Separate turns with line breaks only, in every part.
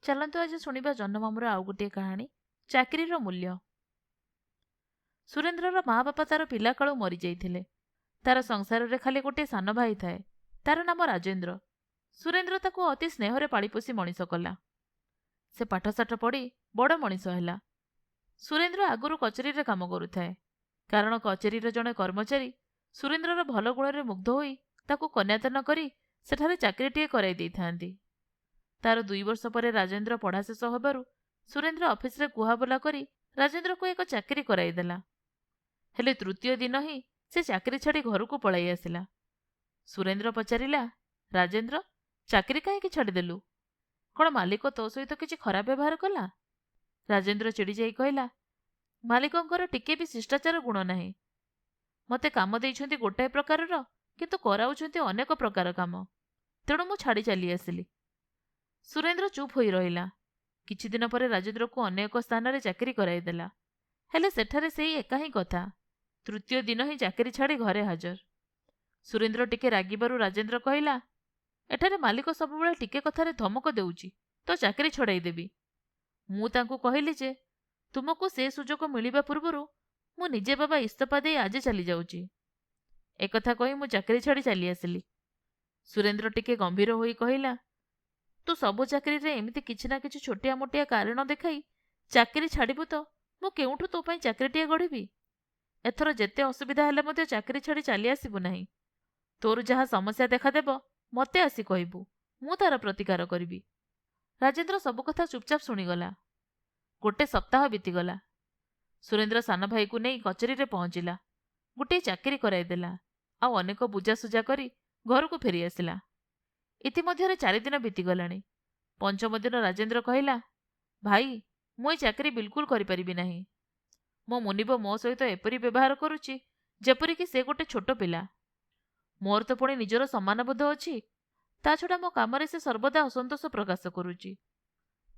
ଚାଲନ୍ତୁ ଆଜି ଶୁଣିବା ଜହ୍ନମାମୁଁର ଆଉ ଗୋଟିଏ କାହାଣୀ, ଚାକିରିର ମୂଲ୍ୟ। ସୁରେନ୍ଦ୍ରର ମା ବାପା ତାର ପିଲାକାଳୁ ମରିଯାଇଥିଲେ। ତାର ସଂସାରରେ ଖାଲି ଗୋଟିଏ ସାନ ଭାଇ ଥାଏ। ତାର ନାମ ରାଜେନ୍ଦ୍ର। ସୁରେନ୍ଦ୍ର ତାକୁ ଅତି ସ୍ନେହରେ ପାଳିପୋଷି ମଣିଷ କଲା। ସେ ପାଠଶାଠ ପଢ଼ି ବଡ଼ ମଣିଷ ହେଲା। ସୁରେନ୍ଦ୍ର ଆଗରୁ କଚେରୀରେ କାମ କରୁଥାଏ। କାରଣ କଚେରୀର ଜଣେ କର୍ମଚାରୀ ସୁରେନ୍ଦ୍ରର ଭଲ ଗୁଣରେ ମୁଗ୍ଧ ହୋଇ ତାକୁ କନ୍ୟାଦାନ କରି ସେଠାରେ ଚାକିରିଟିଏ କରାଇ ଦେଇଥାନ୍ତି। ତାର 2 ବର୍ଷ ପରେ ରାଜେନ୍ଦ୍ର ପଢ଼ା ଶେଷ ହେବାରୁ ସୁରେନ୍ଦ୍ର ଅଫିସରେ କୁହାବୋଲା କରି ରାଜେନ୍ଦ୍ରକୁ ଏକ ଚାକିରି କରାଇଦେଲା। ହେଲେ ତୃତୀୟ ଦିନ ହିଁ ସେ ଚାକିରି ଛାଡ଼ି ଘରକୁ ପଳାଇ ଆସିଲା। ସୁରେନ୍ଦ୍ର ପଚାରିଲା, ରାଜେନ୍ଦ୍ର, ଚାକିରି କାହିଁକି ଛାଡ଼ିଦେଲୁ? କ'ଣ ମାଲିକ ତୋ ସହିତ କିଛି ଖରାପ ବ୍ୟବହାର କଲା? ରାଜେନ୍ଦ୍ର ଚିଡ଼ି ଯାଇ କହିଲା, ମାଲିକଙ୍କର ଟିକେ ବି ଶିଷ୍ଟାଚାର ଗୁଣ ନାହିଁ। ମୋତେ କାମ ଦେଇଛନ୍ତି ଗୋଟାଏ ପ୍ରକାରର, କିନ୍ତୁ କରାଉଛନ୍ତି ଅନେକ ପ୍ରକାର କାମ। ତେଣୁ ମୁଁ ଛାଡ଼ି ଚାଲି ଆସିଲି। ସୁରେନ୍ଦ୍ର ଚୁପ୍ ହୋଇ ରହିଲା। କିଛି ଦିନ ପରେ ରାଜେନ୍ଦ୍ରକୁ ଅନ୍ୟ ଏକ ସ୍ଥାନରେ ଚାକିରି କରାଇଦେଲା। ହେଲେ ସେଠାରେ ସେଇ ଏକା ହିଁ କଥା। ତୃତୀୟ ଦିନ ହିଁ ଚାକିରି ଛାଡ଼ି ଘରେ ହାଜର। ସୁରେନ୍ଦ୍ର ଟିକେ ରାଗିବାରୁ ରାଜେନ୍ଦ୍ର କହିଲା, ଏଠାରେ ମାଲିକ ସବୁବେଳେ ଟିକେ କଥାରେ ଧମକ ଦେଉଛି ତ ଚାକିରି ଛଡ଼ାଇଦେବି। ମୁଁ ତାଙ୍କୁ କହିଲି ଯେ ତୁମକୁ ସେ ସୁଯୋଗ ମିଳିବା ପୂର୍ବରୁ ମୁଁ ନିଜେ ବାବା ଇସ୍ତଫା ଦେଇ ଆଜି ଚାଲିଯାଉଛି। ଏକଥା କହି ମୁଁ ଚାକିରି ଛାଡ଼ି ଚାଲି ଆସିଲି। ସୁରେନ୍ଦ୍ର ଟିକେ ଗମ୍ଭୀର ହୋଇ କହିଲା, ତୁ ସବୁ ଚାକିରିରେ ଏମିତି କିଛି ନା କିଛି ଛୋଟିଆ ମୋଟିଆ କାରଣ ଦେଖାଇ ଚାକିରି ଛାଡ଼ିବୁ ତ ମୁଁ କେଉଁଠୁ ତୋ ପାଇଁ ଚାକିରିଟିଏ ଗଢ଼ିବି? ଏଥର ଯେତେ ଅସୁବିଧା ହେଲେ ମଧ୍ୟ ଚାକିରି ଛାଡ଼ି ଚାଲି ଆସିବୁ ନାହିଁ। ତୋର ଯାହା ସମସ୍ୟା ଦେଖାଦେବ ମୋତେ ଆସି କହିବୁ, ମୁଁ ତାର ପ୍ରତିକାର କରିବି। ରାଜେନ୍ଦ୍ର ସବୁ କଥା ଚୁପଚାପ ଶୁଣିଗଲା। ଗୋଟେ ସପ୍ତାହ ବିତିଗଲା। ସୁରେନ୍ଦ୍ର ସାନ ଭାଇକୁ ନେଇ କଚେରୀରେ ପହଞ୍ଚିଲା। ଗୋଟିଏ ଚାକିରି କରାଇଦେଲା। ଆଉ ଅନେକ ବୁଝାସୁଝା କରି ଘରକୁ ଫେରି ଆସିଲା। ଇତିମଧ୍ୟରେ 4 ଦିନ ବିତିଗଲାଣି। ପଞ୍ଚମ ଦିନ ରାଜେନ୍ଦ୍ର କହିଲା, ଭାଇ, ମୁଁ ଏ ଚାକିରି ବିଲକୁଲ କରିପାରିବି ନାହିଁ। ମୋ ମୁନିବ ମୋ ସହିତ ଏପରି ବ୍ୟବହାର କରୁଛି ଯେପରିକି ସେ ଗୋଟେ ଛୋଟ ପିଲା। ମୋର ତ ପୁଣି ନିଜର ସମ୍ମାନବୋଧ ଅଛି। ତା ଛଡ଼ା ମୋ କାମରେ ସେ ସର୍ବଦା ଅସନ୍ତୋଷ ପ୍ରକାଶ କରୁଛି।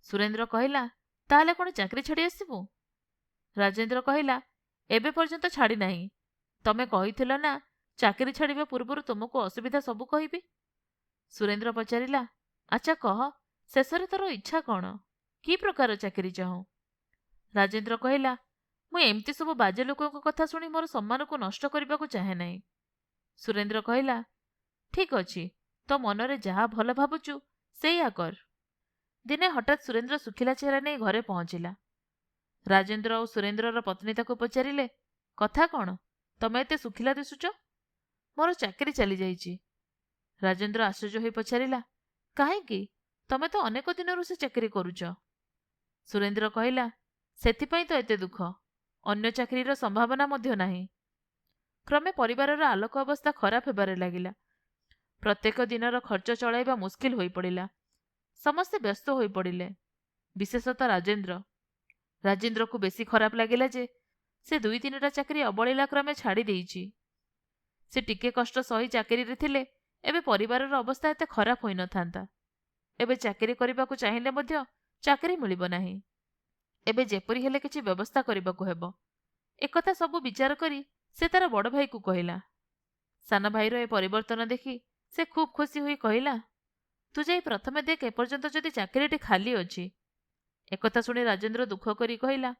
ସୁରେନ୍ଦ୍ର କହିଲା, ତାହେଲେ କ'ଣ ଚାକିରି ଛାଡ଼ି ଆସିବୁ? ରାଜେନ୍ଦ୍ର କହିଲା, ଏବେ ପର୍ଯ୍ୟନ୍ତ ଛାଡ଼ି ନାହିଁ। ତମେ କହିଥିଲ ନା ଚାକିରି ଛାଡ଼ିବା ପୂର୍ବରୁ ତୁମକୁ ଅସୁବିଧା ସବୁ କହିବି। ସୁରେନ୍ଦ୍ର ପଚାରିଲା, ଆଚ୍ଛା କହ, ଶେଷରେ ତୋର ଇଚ୍ଛା କ'ଣ? କି ପ୍ରକାର ଚାକିରି ଚାହୁଁ? ରାଜେନ୍ଦ୍ର କହିଲା, ମୁଁ ଏମିତି ସବୁ ବାଜେ ଲୋକଙ୍କ କଥା ଶୁଣି ମୋର ସମ୍ମାନକୁ ନଷ୍ଟ କରିବାକୁ ଚାହେଁ ନାହିଁ। ସୁରେନ୍ଦ୍ର କହିଲା, ଠିକ୍ ଅଛି, ତୋ ମନରେ ଯାହା ଭଲ ଭାବୁଛୁ ସେଇଆ କର। ଦିନେ ହଠାତ୍ ସୁରେନ୍ଦ୍ର ଶୁଖିଲା ଚେହେରା ନେଇ ଘରେ ପହଞ୍ଚିଲା। ରାଜେନ୍ଦ୍ର ଆଉ ସୁରେନ୍ଦ୍ରର ପତ୍ନୀ ତାକୁ ପଚାରିଲେ, କଥା କ'ଣ? ତମେ ଏତେ ଶୁଖିଲା ଦିଶୁଛ? ମୋର ଚାକିରି ଚାଲିଯାଇଛି। ରାଜେନ୍ଦ୍ର ଆଶ୍ଚର୍ଯ୍ୟ ହୋଇ ପଚାରିଲା, କାହିଁକି? ତମେ ତ ଅନେକ ଦିନରୁ ସେ ଚାକିରି କରୁଛ। ସୁରେନ୍ଦ୍ର କହିଲା, ସେଥିପାଇଁ ତ ଏତେ ଦୁଃଖ। ଅନ୍ୟ ଚାକିରିର ସମ୍ଭାବନା ମଧ୍ୟ ନାହିଁ। କ୍ରମେ ପରିବାରର ଆଲୋକ ଅବସ୍ଥା ଖରାପ ହେବାରେ ଲାଗିଲା। ପ୍ରତ୍ୟେକ ଦିନର ଖର୍ଚ୍ଚ ଚଳାଇବା ମୁସ୍କିଲ ହୋଇପଡ଼ିଲା। ସମସ୍ତେ ବ୍ୟସ୍ତ ହୋଇପଡ଼ିଲେ, ବିଶେଷତଃ ରାଜେନ୍ଦ୍ର। ରାଜେନ୍ଦ୍ରକୁ ବେଶୀ ଖରାପ ଲାଗିଲା ଯେ ସେ 2-3ଟା ଚାକିରି ଅବଳୀଳା କ୍ରମେ ଛାଡ଼ି ଦେଇଛି। ସେ ଟିକେ କଷ୍ଟ ସହି ଚାକିରିରେ ଥିଲେ ଏବେ ପରିବାରର ଅବସ୍ଥା ଏତେ ଖରାପ ହୋଇନଥାନ୍ତା। ଏବେ ଚାକିରି କରିବାକୁ ଚାହିଁଲେ ମଧ୍ୟ ଚାକିରି ମିଳିବ ନାହିଁ। ଏବେ ଯେପରି ହେଲେ କିଛି ବ୍ୟବସ୍ଥା କରିବାକୁ ହେବ। ଏକଥା ସବୁ ବିଚାର କରି ସେ ତାର ବଡ଼ ଭାଇକୁ କହିଲା। ସାନ ଭାଇର ଏ ପରିବର୍ତ୍ତନ ଦେଖି ସେ ଖୁବ୍ ଖୁସି ହୋଇ କହିଲା, ତୁ ଯାଇ ପ୍ରଥମେ ଦେଖ ଏପର୍ଯ୍ୟନ୍ତ ଯଦି ଚାକିରିଟି ଖାଲି ଅଛି। ଏକଥା ଶୁଣି ରାଜେନ୍ଦ୍ର ଦୁଃଖ କରି କହିଲା,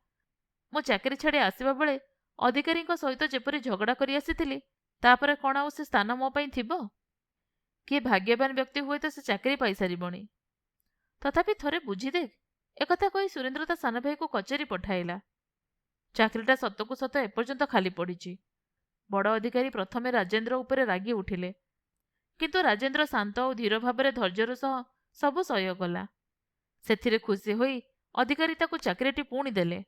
ମୁଁ ଚାକିରି ଛାଡ଼ି ଆସିବା ବେଳେ ଅଧିକାରୀଙ୍କ ସହିତ ଯେପରି ଝଗଡ଼ା କରି ଆସିଥିଲି, ତାପରେ କ'ଣ ଆଉ ସେ ସ୍ଥାନ ମୋ ପାଇଁ ଥିବ? କିଏ ଭାଗ୍ୟବାନ ବ୍ୟକ୍ତି ହୁଏତ ସେ ଚାକିରି ପାଇସାରିବଣି। ତଥାପି ଥରେ ବୁଝିଦେଖ। ଏକଥା କହି ସୁରେନ୍ଦ୍ର ତା ସାନ ଭାଇକୁ କଚେରୀ ପଠାଇଲା। ଚାକିରିଟା ସତକୁ ସତ ଏପର୍ଯ୍ୟନ୍ତ ଖାଲି ପଡ଼ିଛି। ବଡ଼ ଅଧିକାରୀ ପ୍ରଥମେ ରାଜେନ୍ଦ୍ର ଉପରେ ରାଗି ଉଠିଲେ, କିନ୍ତୁ ରାଜେନ୍ଦ୍ର ଶାନ୍ତ ଓ ଧୀର ଭାବରେ ଧୈର୍ଯ୍ୟର ସହ ସବୁ ସହ୍ୟ କଲା। ସେଥିରେ ଖୁସି ହୋଇ ଅଧିକାରୀ ତାକୁ ଚାକିରିଟି ପୁଣି ଦେଲେ।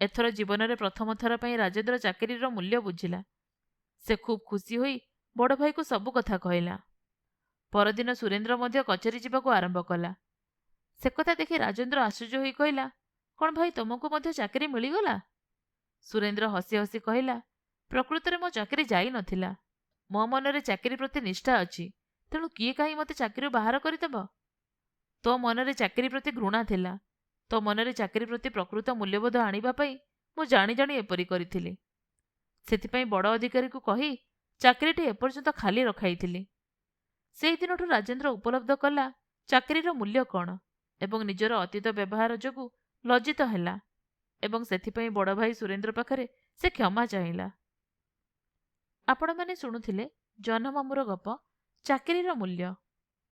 ଏଥର ଜୀବନରେ ପ୍ରଥମ ଥର ପାଇଁ ରାଜେନ୍ଦ୍ର ଚାକିରିର ମୂଲ୍ୟ ବୁଝିଲା। ସେ ଖୁବ୍ ଖୁସି ହୋଇ ବଡ଼ ଭାଇକୁ ସବୁ କଥା କହିଲା। ପରଦିନ ସୁରେନ୍ଦ୍ର ମଧ୍ୟ କଚେରୀ ଯିବାକୁ ଆରମ୍ଭ କଲା। ସେ କଥା ଦେଖି ରାଜେନ୍ଦ୍ର ଆଶ୍ଚର୍ଯ୍ୟ ହୋଇ କହିଲା, କ'ଣ ଭାଇ ତୁମକୁ ମଧ୍ୟ ଚାକିରି ମିଳିଗଲା? ସୁରେନ୍ଦ୍ର ହସି ହସି କହିଲା, ପ୍ରକୃତରେ ମୋ ଚାକିରି ଯାଇନଥିଲା। ମୋ ମନରେ ଚାକିରି ପ୍ରତି ନିଷ୍ଠା ଅଛି। ତେଣୁ କିଏ କାହିଁ ମୋତେ ଚାକିରିରୁ ବାହାର କରିଦେବ? ତୋ ମନରେ ଚାକିରି ପ୍ରତି ଘୃଣା ଥିଲା। ତୋ ମନରେ ଚାକିରି ପ୍ରତି ପ୍ରକୃତ ମୂଲ୍ୟବୋଧ ଆଣିବା ପାଇଁ ମୁଁ ଜାଣି ଜାଣି ଏପରି କରିଥିଲି। ସେଥିପାଇଁ ବଡ଼ ଅଧିକାରୀକୁ କହି ଚାକିରିଟି ଏପର୍ଯ୍ୟନ୍ତ ଖାଲି ରଖାଇଥିଲି। ସେହିଦିନଠୁ ରାଜେନ୍ଦ୍ର ଉପଲବ୍ଧ କଲା ଚାକିରିର ମୂଲ୍ୟ କ'ଣ ଏବଂ ନିଜର ଅତୀତ ବ୍ୟବହାର ଯୋଗୁଁ ଲଜ୍ଜିତ ହେଲା ଏବଂ ସେଥିପାଇଁ ବଡ଼ ଭାଇ ସୁରେନ୍ଦ୍ର ପାଖରେ ସେ କ୍ଷମା ଚାହିଁଲା। ଆପଣମାନେ ଶୁଣୁଥିଲେ ଜହ୍ନମାମୁଁର ଗପ ଚାକିରିର ମୂଲ୍ୟ।